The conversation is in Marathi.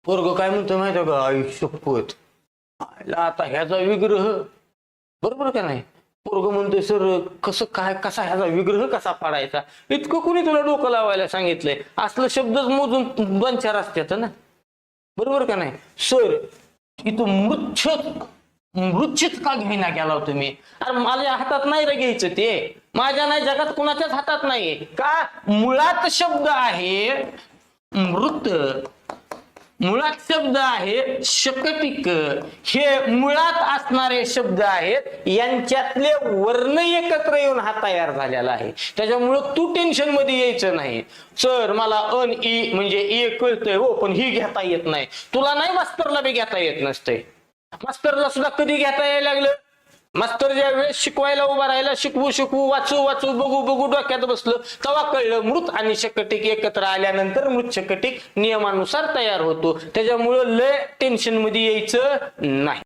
पोरग काय म्हणतो माहिती का, आयुष्यपत आता ह्याचा विग्रह बरोबर का नाही. पोरग म्हणतोय सर कसं काय कसा ह्याचा विग्रह कसा पाडायचा. इतकं कुणी तुला डोकं लावायला सांगितलंय. असलं शब्दच मोजून 2-4 असतात ना, बरोबर का नाही. सर इथं मृच्छित का घेईना गेला तुम्ही. अरे माझ्या हातात नाही रे घ्यायचं ते, माझ्या नाही जगात कुणाच्याच हातात नाही का. मुळात शब्द आहे मृत, मुळात शब्द आहे शकटिक. हे मुळात असणारे शब्द आहेत, यांच्यातले वर्ण एकत्र येऊन हा तयार झालेला आहे. त्याच्यामुळं तू टेन्शन मध्ये यायचं नाही. सर मला अन ई म्हणजे ए कळतंय हो, पण ही घेता येत नाही. तुला नाही, मास्तरला बी घेता येत नसते. मास्तरला सुद्धा कधी घेता यायला लागलं, मास्तर ज्या वेळेस शिकवायला उभा राहिला, शिकवू वाचू बघू डोक्यात बसलं, तेव्हा कळलं मृत आणि शकटिक एकत्र आल्यानंतर मृत शकटिक नियमानुसार तयार होतो. त्याच्यामुळं लय टेन्शन मध्ये यायचं नाही.